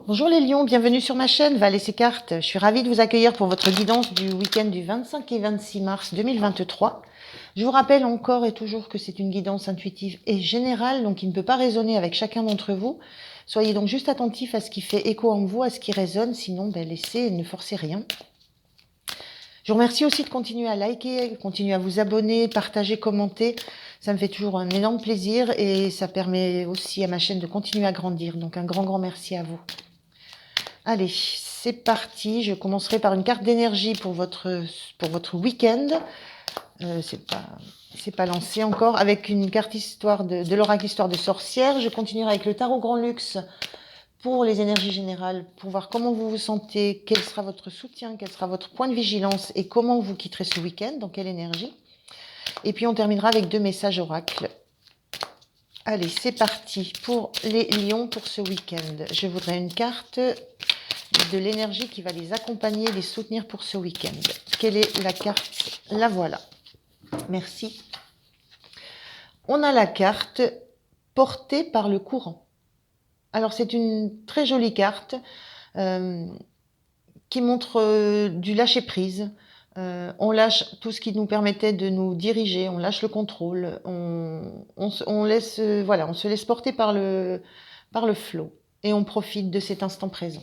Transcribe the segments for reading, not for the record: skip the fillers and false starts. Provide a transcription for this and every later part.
Bonjour les lions, bienvenue sur ma chaîne Val et ses cartes. Je suis ravie de vous accueillir pour votre guidance du week-end du 25 et 26 mars 2023. Je vous rappelle encore et toujours que c'est une guidance intuitive et générale, donc qui ne peut pas résonner avec chacun d'entre vous. Soyez donc juste attentifs à ce qui fait écho en vous, à ce qui résonne, sinon laissez et ne forcez rien. Je vous remercie aussi de continuer à liker, continuer à vous abonner, partager, commenter. Ça me fait toujours un énorme plaisir et ça permet aussi à ma chaîne de continuer à grandir. Donc un grand merci à vous. Allez, c'est parti. Je commencerai par une carte d'énergie pour votre week-end. C'est pas lancé encore. Avec une carte histoire de l'oracle histoire de sorcière. Je continuerai avec le tarot Grand Luxe pour les énergies générales, pour voir comment vous vous sentez, quel sera votre soutien, quel sera votre point de vigilance et comment vous quitterez ce week-end, dans quelle énergie. Et puis on terminera avec 2 messages oracles. Allez, c'est parti pour les lions pour ce week-end. Je voudrais une carte de l'énergie qui va les accompagner, les soutenir pour ce week-end. Quelle est la carte? La voilà. Merci. On a la carte portée par le courant. Alors c'est une très jolie carte qui montre du lâcher-prise. On lâche tout ce qui nous permettait de nous diriger, on lâche le contrôle, on laisse, voilà, on se laisse porter par le flot et on profite de cet instant présent.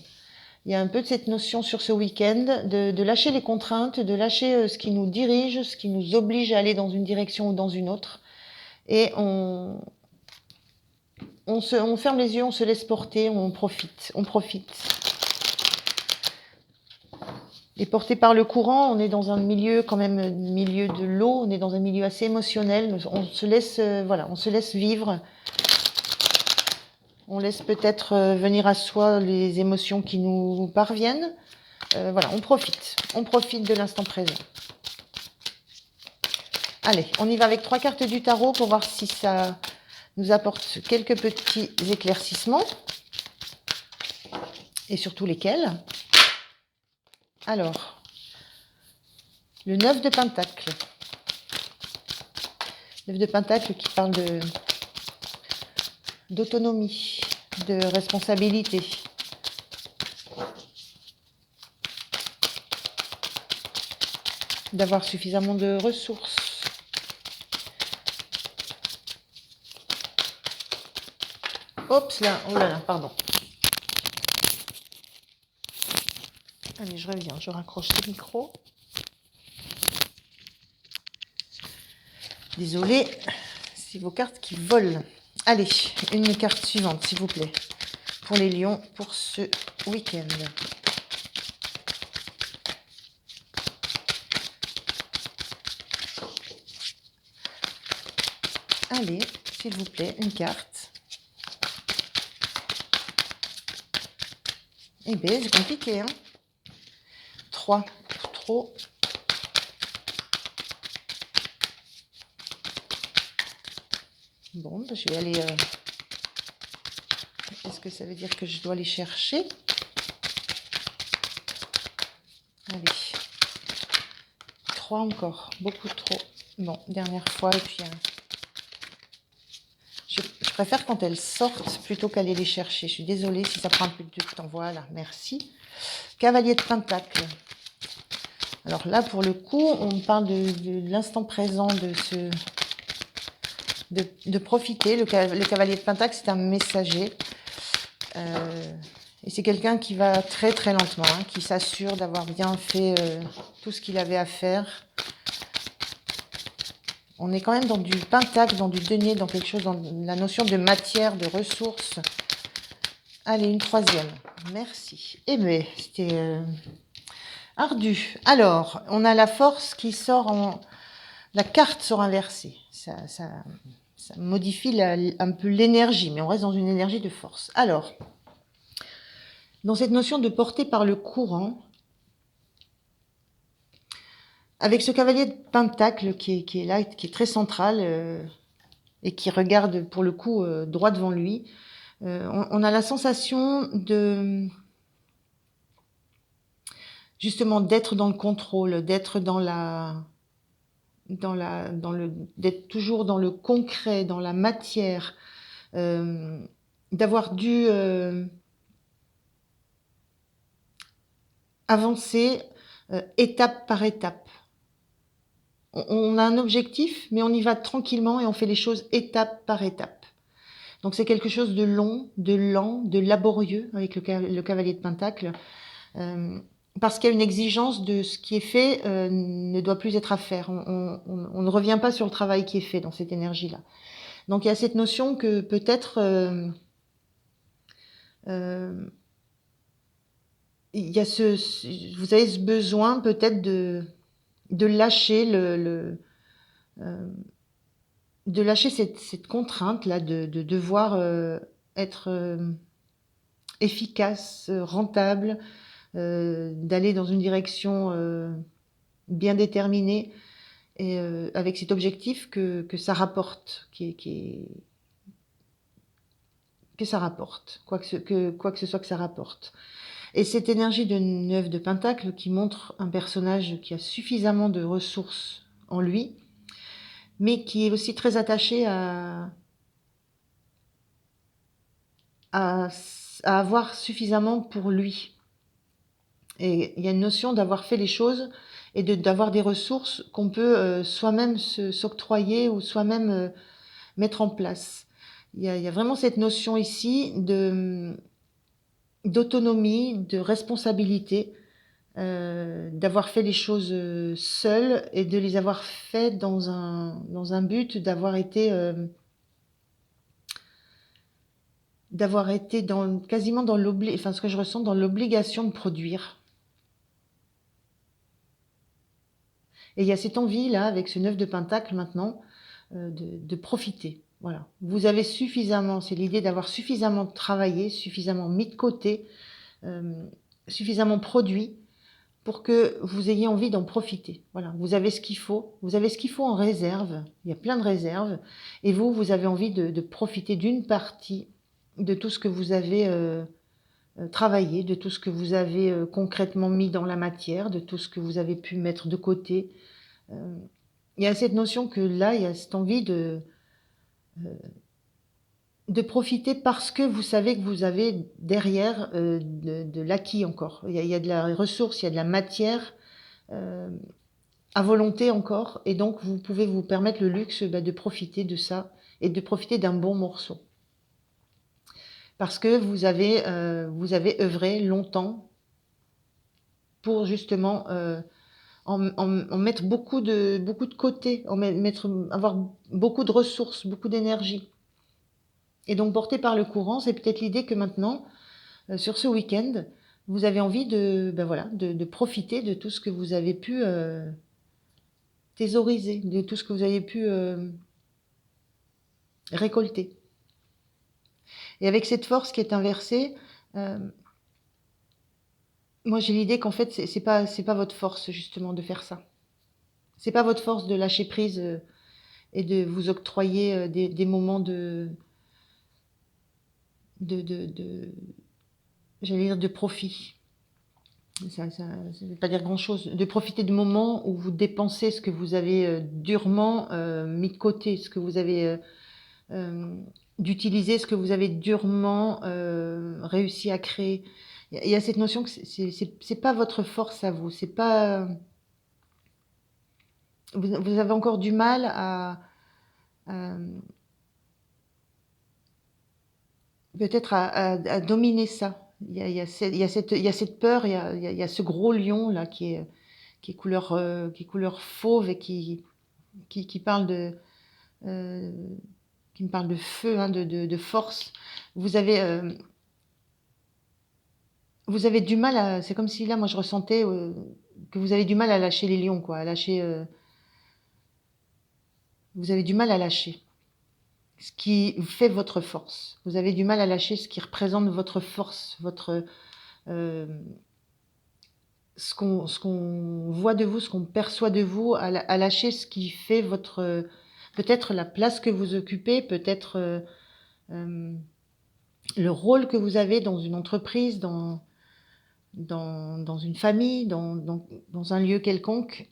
Il y a un peu de cette notion sur ce week-end de lâcher les contraintes, de lâcher ce qui nous dirige, ce qui nous oblige à aller dans une direction ou dans une autre. Et on ferme les yeux, on se laisse porter, on profite. Et porté par le courant, on est dans un milieu quand même, milieu de l'eau, on est dans un milieu assez émotionnel, on se laisse, voilà, on se laisse vivre. On laisse peut-être venir à soi les émotions qui nous parviennent. Voilà, on profite de l'instant présent. Allez, on y va avec 3 cartes du tarot pour voir si ça nous apporte quelques petits éclaircissements. Et surtout lesquels. Alors, le 9 de Pentacle. 9 de Pentacle qui parle d'autonomie, de responsabilité. D'avoir suffisamment de ressources. Oups là, oh là là, pardon. Allez, je reviens, je raccroche le micro. Désolée, c'est vos cartes qui volent. Allez, une carte suivante, s'il vous plaît, pour les lions, pour ce week-end. Allez, s'il vous plaît, une carte. Eh bien, c'est compliqué, hein. 3, trop. Bon, je vais aller... Est-ce que ça veut dire que je dois aller chercher? Allez. 3 encore, beaucoup trop. Bon, dernière fois, et puis... Je préfère quand elles sortent plutôt qu'aller les chercher. Je suis désolée si ça prend un peu de temps. Voilà, merci. Cavalier de Pentacle. Alors là, pour le coup, on parle de l'instant présent, de profiter. Le cavalier de Pentacle, c'est un messager. Et c'est quelqu'un qui va très très lentement, hein, qui s'assure d'avoir bien fait tout ce qu'il avait à faire. On est quand même dans du pentacle, dans du denier, dans quelque chose, dans la notion de matière, de ressources. Allez, une 3e. Merci. Eh bien, c'était ardu. Alors, on a la force qui sort en... La carte sort inversée. Ça modifie un peu l'énergie, mais on reste dans une énergie de force. Alors, dans cette notion de portée par le courant, avec ce cavalier de Pentacle qui est là, qui est très central et qui regarde pour le coup droit devant lui, on a la sensation de justement d'être dans le contrôle, d'être d'être toujours dans le concret, dans la matière, d'avoir dû avancer étape par étape. On a un objectif, mais on y va tranquillement et on fait les choses étape par étape. Donc c'est quelque chose de long, de lent, de laborieux avec le cavalier de Pentacle, parce qu'il y a une exigence de ce qui est fait ne doit plus être à faire. On ne revient pas sur le travail qui est fait dans cette énergie-là. Donc il y a cette notion que peut-être il y a vous avez ce besoin peut-être de lâcher de lâcher cette contrainte là de devoir être efficace, rentable, d'aller dans une direction bien déterminée et avec cet objectif que ça rapporte, que ça rapporte, quoi que ce soit que ça rapporte. Et cette énergie de 9 de Pentacle qui montre un personnage qui a suffisamment de ressources en lui, mais qui est aussi très attaché à, à avoir suffisamment pour lui. Et il y a une notion d'avoir fait les choses et d'avoir des ressources qu'on peut soi-même s'octroyer ou soi-même mettre en place. Il y a vraiment cette notion ici d'autonomie, de responsabilité, d'avoir fait les choses seul et de les avoir fait dans un but d'avoir été quasiment dans ce que je ressens dans l'obligation de produire. Et il y a cette envie là, avec ce 9 de Pentacle maintenant, de profiter. Voilà. Vous avez suffisamment, c'est l'idée d'avoir suffisamment travaillé, suffisamment mis de côté, suffisamment produit pour que vous ayez envie d'en profiter. Voilà, vous avez ce qu'il faut, vous avez ce qu'il faut en réserve, il y a plein de réserves, et vous avez envie de profiter d'une partie de tout ce que vous avez travaillé, de tout ce que vous avez concrètement mis dans la matière, de tout ce que vous avez pu mettre de côté. Il y a cette notion que là, il y a cette envie de profiter parce que vous savez que vous avez derrière de l'acquis encore. Il y a de la ressource, il y a de la matière à volonté encore, et donc vous pouvez vous permettre le luxe de profiter de ça et de profiter d'un bon morceau. Parce que vous avez œuvré longtemps pour justement en mettre beaucoup de côté, avoir beaucoup de ressources, beaucoup d'énergie. Et donc porté par le courant, c'est peut-être l'idée que maintenant, sur ce week-end, vous avez envie de profiter de tout ce que vous avez pu thésauriser, de tout ce que vous avez pu récolter. Et avec cette force qui est inversée, moi j'ai l'idée qu'en fait c'est pas votre force justement de faire ça. C'est pas votre force de lâcher prise et de vous octroyer des moments j'allais dire de profit. Ça ne veut pas dire grand-chose. De profiter de moments où vous dépensez ce que vous avez durement mis de côté, ce que vous avez d'utiliser ce que vous avez durement réussi à créer. Il y a cette notion que c'est pas votre force à vous, c'est pas vous avez encore du mal à peut-être à dominer ça. Il y a cette peur, il y a ce gros lion là qui est couleur fauve et qui parle euh, qui me parle de feu, hein, de force. Vous avez vous avez du mal à, c'est comme si là, moi, je ressentais que vous avez du mal à lâcher les lions, quoi, à lâcher. Vous avez du mal à lâcher ce qui fait votre force. Vous avez du mal à lâcher ce qui représente votre force, votre ce qu'on voit de vous, ce qu'on perçoit de vous, à lâcher ce qui fait votre peut-être la place que vous occupez, peut-être le rôle que vous avez dans une entreprise, dans une famille, dans un lieu quelconque.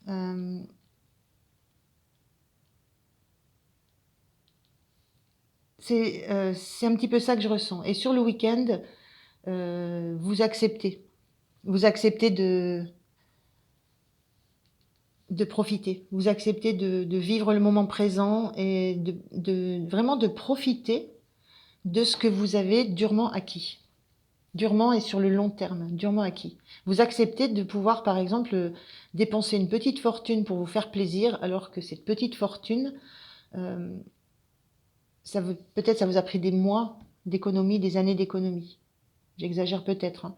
C'est un petit peu ça que je ressens. Et sur le week-end, vous acceptez. Vous acceptez de profiter. Vous acceptez de vivre le moment présent et vraiment de profiter de ce que vous avez durement acquis. Durement et sur le long terme, durement acquis. Vous acceptez de pouvoir, par exemple, dépenser une petite fortune pour vous faire plaisir, alors que cette petite fortune, euh, peut-être ça vous a pris des mois d'économie, des années d'économie. J'exagère peut-être, hein.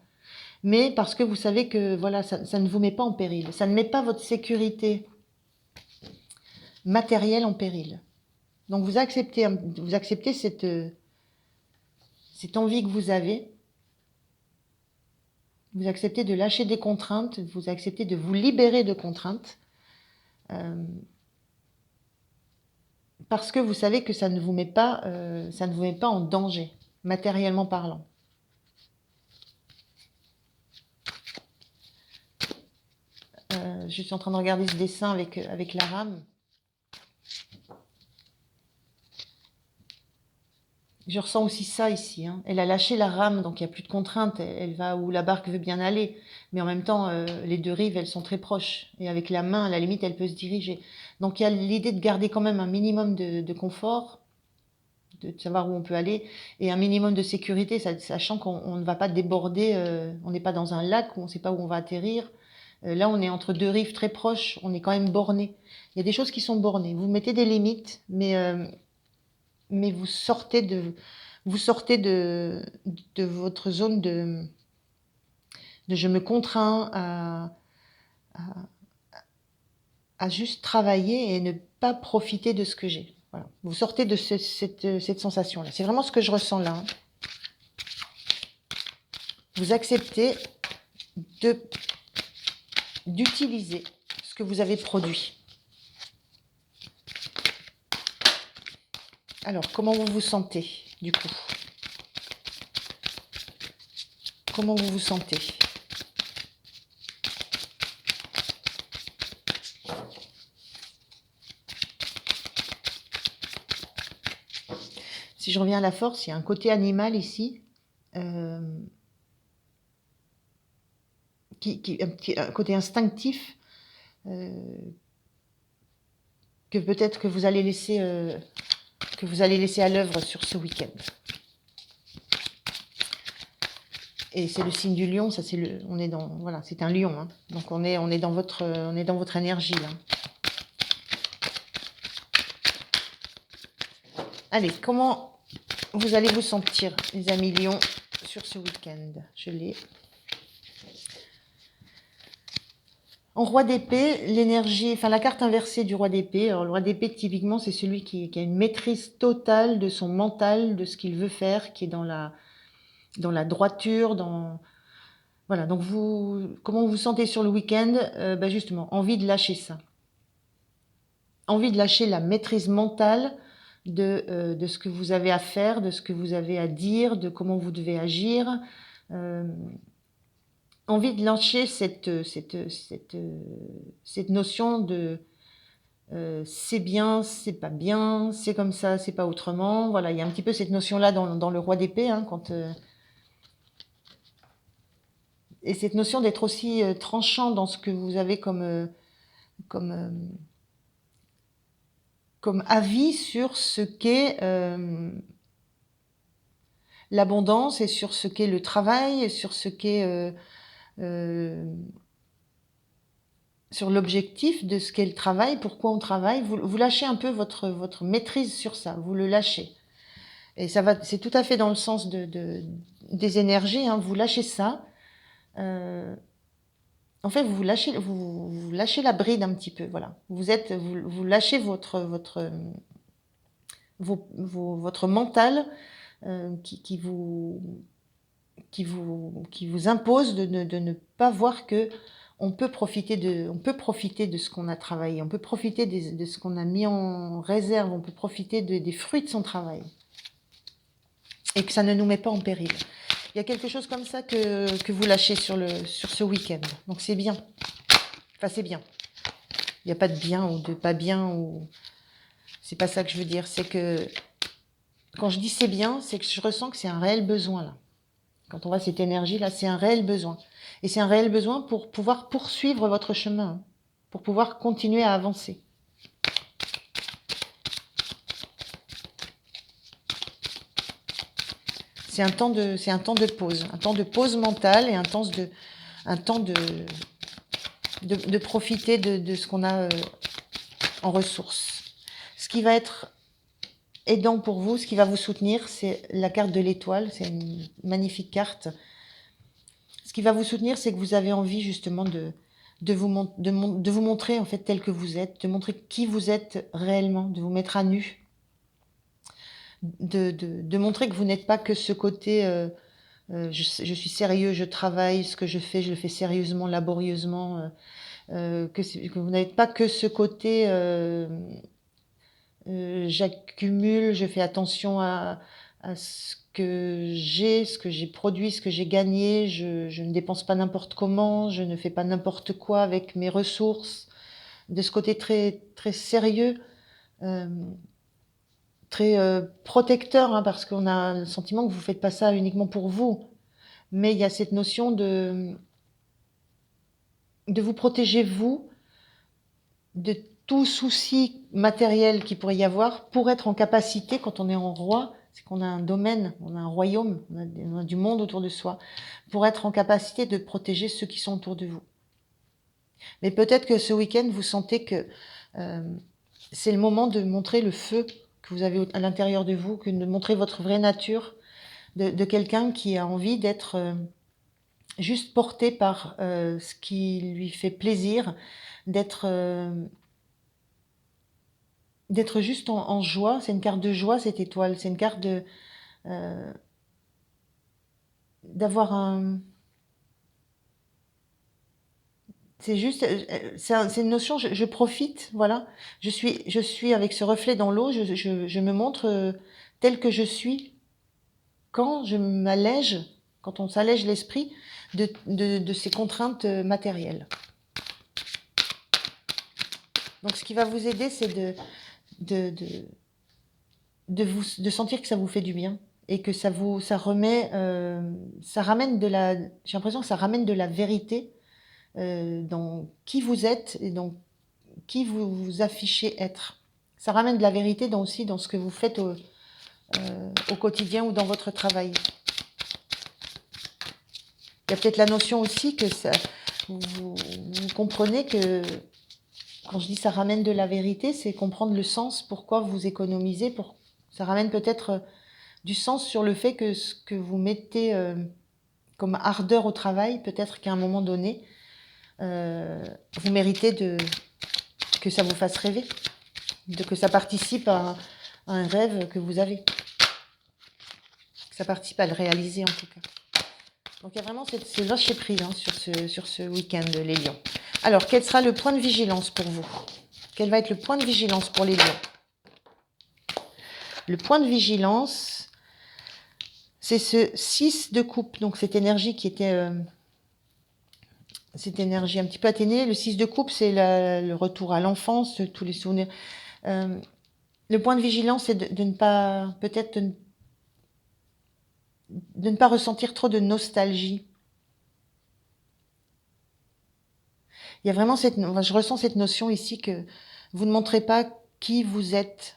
Mais parce que vous savez que voilà, ça ne vous met pas en péril. Ça ne met pas votre sécurité matérielle en péril. Donc vous acceptez cette envie que vous avez. Vous acceptez de lâcher des contraintes, vous acceptez de vous libérer de contraintes, parce que vous savez que ça ne vous met pas en danger, matériellement parlant. Je suis en train de regarder ce dessin avec la rame. Je ressens aussi ça ici, hein. Elle a lâché la rame, donc il n'y a plus de contraintes. Elle va où la barque veut bien aller. Mais en même temps, les deux rives, elles sont très proches. Et avec la main, à la limite, elle peut se diriger. Donc il y a l'idée de garder quand même un minimum de confort, de savoir où on peut aller, et un minimum de sécurité, sachant qu'on ne va pas déborder, on n'est pas dans un lac où on ne sait pas où on va atterrir. Là, on est entre deux rives très proches, on est quand même borné. Il y a des choses qui sont bornées. Vous mettez des limites, mais vous sortez de votre zone de je me contrains à juste travailler et ne pas profiter de ce que j'ai. Voilà. Vous sortez de cette sensation-là. C'est vraiment ce que je ressens là, hein. Vous acceptez d'utiliser ce que vous avez produit. Alors, comment vous vous sentez, du coup? Comment vous vous sentez? Si je reviens à la force, il y a un côté animal ici, un côté instinctif, que peut-être que vous allez laisser à l'œuvre sur ce week-end. Et c'est le signe du lion, ça on est dans, voilà, c'est un lion, hein. Donc on est dans votre énergie là. Allez, comment vous allez vous sentir, les amis lions, sur ce week-end? Je l'ai. En roi d'épée, l'énergie, enfin la carte inversée du roi d'épée. Alors le roi d'épée, typiquement, c'est celui qui a une maîtrise totale de son mental, de ce qu'il veut faire, qui est dans la droiture, voilà. Donc comment vous vous sentez sur le week-end? Justement, envie de lâcher ça. Envie de lâcher la maîtrise mentale de ce que vous avez à faire, de ce que vous avez à dire, de comment vous devez agir. Envie de lâcher cette notion de c'est bien, c'est pas bien, c'est comme ça, c'est pas autrement. Voilà, il y a un petit peu cette notion-là dans le roi d'épée, hein, et cette notion d'être aussi tranchant dans ce que vous avez comme avis sur ce qu'est l'abondance et sur ce qu'est le travail, et sur ce qu'est sur l'objectif de ce qu'est le travail, pourquoi on travaille. Vous lâchez un peu votre maîtrise sur ça, vous le lâchez. Et c'est tout à fait dans le sens des énergies, hein, vous lâchez ça. En fait, vous lâchez la bride un petit peu, voilà. Vous lâchez votre mental qui vous impose de ne pas voir que on peut profiter de ce qu'on a travaillé, on peut profiter de ce qu'on a mis en réserve, on peut profiter des fruits de son travail. Et que ça ne nous met pas en péril. Il y a quelque chose comme ça que vous lâchez sur ce week-end. Donc c'est bien. Enfin, c'est bien. Il n'y a pas de bien ou de pas bien. C'est pas ça que je veux dire. C'est que quand je dis c'est bien, c'est que je ressens que c'est un réel besoin là. Quand on voit cette énergie-là, c'est un réel besoin. Et c'est un réel besoin pour pouvoir poursuivre votre chemin, pour pouvoir continuer à avancer. C'est un temps de pause mentale et un temps de profiter de ce qu'on a en ressources. Ce qui va être aidant pour vous, ce qui va vous soutenir, c'est la carte de l'étoile. C'est une magnifique carte. Ce qui va vous soutenir, c'est que vous avez envie justement de vous montrer en fait tel que vous êtes, de montrer qui vous êtes réellement, de vous mettre à nu, de montrer que vous n'êtes pas que ce côté je suis sérieux, je travaille, ce que je le fais sérieusement, laborieusement, que vous n'êtes pas que ce côté j'accumule, je fais attention à ce que j'ai produit, ce que j'ai gagné, je ne dépense pas n'importe comment, je ne fais pas n'importe quoi avec mes ressources, de ce côté très, très sérieux, euh, très protecteur, hein, parce qu'on a le sentiment que vous faites pas ça uniquement pour vous, mais il y a cette notion de vous protéger vous, de tout souci matériel qu'il pourrait y avoir pour être en capacité, quand on est en roi, c'est qu'on a un domaine, on a un royaume, on a du monde autour de soi, pour être en capacité de protéger ceux qui sont autour de vous. Mais peut-être que ce week-end, vous sentez que c'est le moment de montrer le feu que vous avez à l'intérieur de vous, que de montrer votre vraie nature, de quelqu'un qui a envie d'être juste porté par ce qui lui fait plaisir, d'être juste en joie. C'est une carte de joie, cette étoile. C'est une carte d'avoir un... C'est juste, c'est une notion, je profite, voilà. Je suis avec ce reflet dans l'eau, je me montre tel que je suis quand je m'allège, quand on s'allège l'esprit de ces contraintes matérielles. Donc ce qui va vous aider, c'est de sentir que ça vous fait du bien et que ça ramène j'ai l'impression que ça ramène de la vérité dans qui vous êtes et dans qui vous vous affichez être. Ça ramène de la vérité aussi dans ce que vous faites au quotidien ou dans votre travail. Il y a peut-être la notion aussi que vous comprenez que quand je dis ça ramène de la vérité, c'est comprendre le sens, pourquoi vous économisez, ça ramène peut-être du sens sur le fait que ce que vous mettez comme ardeur au travail, peut-être qu'à un moment donné, vous méritez que ça vous fasse rêver, que ça participe à un rêve que vous avez, que ça participe à le réaliser en tout cas. Donc il y a vraiment ce lâcher prise sur ce week-end, les lions. Alors, quel sera le point de vigilance pour vous? Quel va être le point de vigilance pour les lions? Le point de vigilance, c'est ce 6 de coupe, donc cette énergie qui était... cette énergie un petit peu atténuée. Le 6 de coupe, c'est le retour à l'enfance, tous les souvenirs. Le point de vigilance, c'est de ne pas... peut-être de ne pas ressentir trop de nostalgie. Il y a vraiment je ressens cette notion ici que vous ne montrez pas qui vous êtes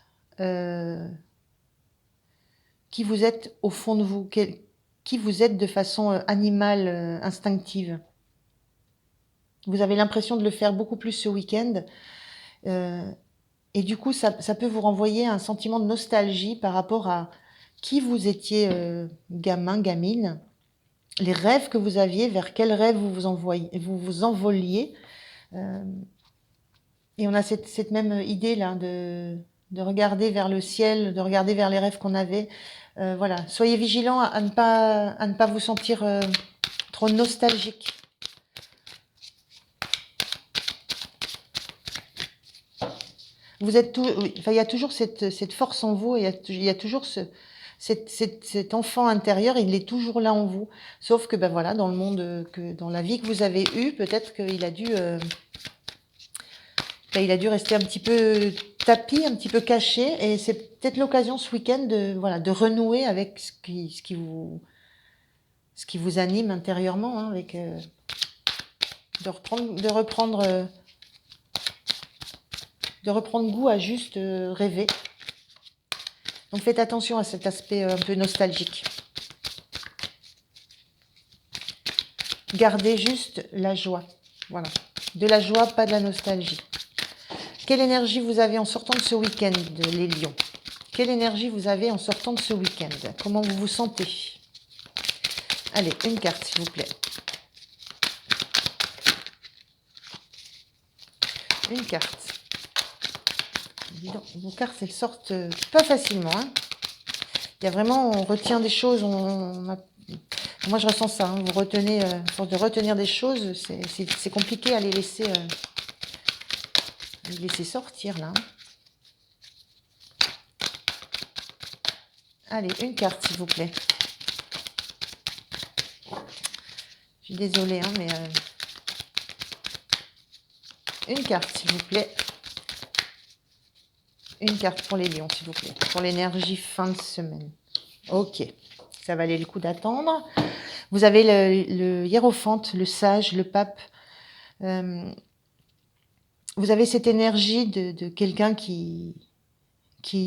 au fond de vous, qui vous êtes de façon animale, instinctive. Vous avez l'impression de le faire beaucoup plus ce week-end. Et du coup, ça peut vous renvoyer un sentiment de nostalgie par rapport à qui vous étiez gamin, gamine, les rêves que vous aviez, vers quels rêves vous vous envoliez. Et on a cette même idée-là de regarder vers le ciel, de regarder vers les rêves qu'on avait. Voilà, soyez vigilants à ne pas vous sentir trop nostalgique. Vous êtes il y a toujours cette force en vous, et il y a toujours cet enfant intérieur, il est toujours là en vous. Sauf que, ben voilà, dans le monde, dans la vie que vous avez eue, peut-être qu'il a dû rester un petit peu tapi, un petit peu caché, et c'est peut-être l'occasion ce week-end de renouer avec ce qui ce qui vous anime intérieurement, hein, avec de reprendre goût à juste rêver. Donc faites attention à cet aspect un peu nostalgique. Gardez juste la joie. Voilà. De la joie, pas de la nostalgie. Quelle énergie vous avez en sortant de ce week-end, les lions? Quelle énergie vous avez en sortant de ce week-end? Comment vous vous sentez? Allez, une carte, s'il vous plaît. Une carte. Dis donc, vos cartes, elles sortent pas facilement. Hein. Il y a vraiment, on retient des choses. Moi, je ressens ça. Hein. Vous retenez, à force de retenir des choses, c'est compliqué à les laisser sortir là. Hein. Allez, une carte, s'il vous plaît. Je suis désolée, hein, mais une carte, s'il vous plaît. Une carte pour les lions, s'il vous plaît. Pour l'énergie fin de semaine. Ok, ça valait le coup d'attendre. Vous avez le hiérophante, le sage, le pape. Vous avez cette énergie de quelqu'un qui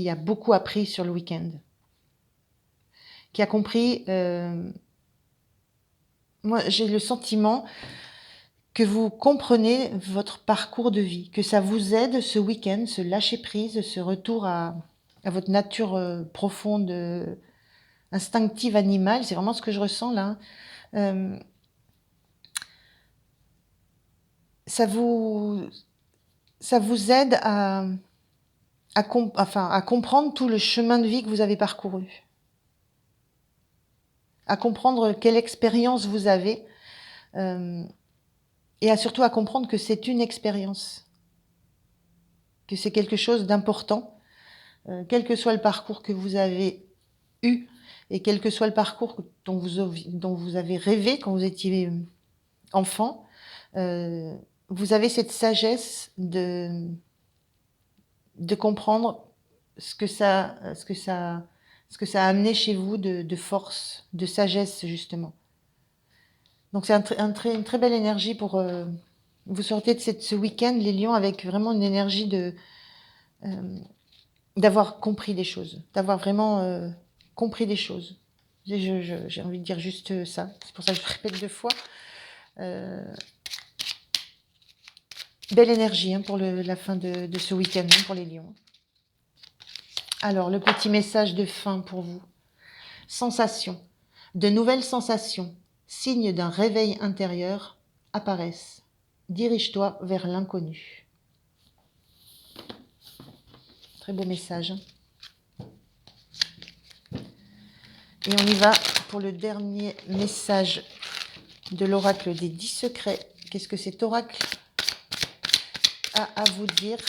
a beaucoup appris sur le week-end. Qui a compris... moi, j'ai le sentiment que vous comprenez votre parcours de vie, que ça vous aide ce week-end, ce lâcher-prise, ce retour à votre nature profonde, instinctive, animale. C'est vraiment ce que je ressens là. Ça vous aide à comprendre tout le chemin de vie que vous avez parcouru, à comprendre quelle expérience vous avez, et surtout à comprendre que c'est une expérience, que c'est quelque chose d'important, quel que soit le parcours que vous avez eu, et quel que soit le parcours dont vous avez rêvé quand vous étiez enfant, vous avez cette sagesse de comprendre ce que ça a amené chez vous de force, de sagesse justement. Donc c'est une très belle énergie pour vous sortir de ce week-end, les lions, avec vraiment une énergie d'avoir compris des choses, d'avoir vraiment compris des choses. J'ai envie de dire juste ça, c'est pour ça que je répète 2 fois. Belle énergie hein, pour la fin de ce week-end, hein, pour les lions. Alors, le petit message de fin pour vous. Sensations. De nouvelles sensations, signes d'un réveil intérieur, apparaissent. Dirige-toi vers l'inconnu. Très beau message. Et on y va pour le dernier message de l'oracle des 10 secrets. Qu'est-ce que cet oracle a à vous dire?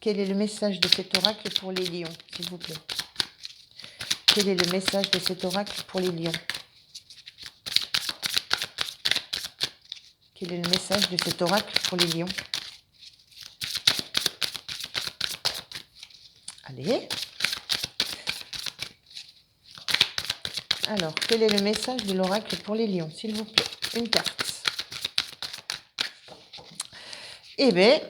Quel est le message de cet oracle pour les lions, s'il vous plaît? Quel est le message de cet oracle pour les lions? Quel est le message de cet oracle pour les lions? Allez. Alors, quel est le message de l'oracle pour les lions, s'il vous plaît? Une carte. Eh bien,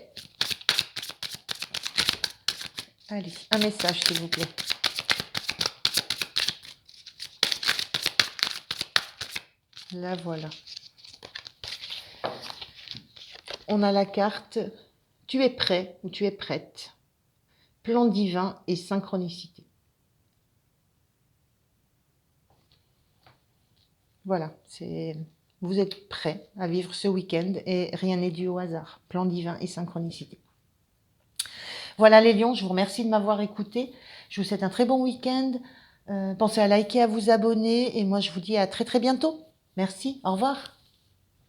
allez, un message, s'il vous plaît. La voilà. On a la carte « Tu es prêt » ou « Tu es prête ». Plan divin et synchronicité. Voilà, vous êtes prêt à vivre ce week-end et rien n'est dû au hasard. Plan divin et synchronicité. Voilà les lions, je vous remercie de m'avoir écouté. Je vous souhaite un très bon week-end. Pensez à liker, à vous abonner et moi je vous dis à très très bientôt. Merci, au revoir.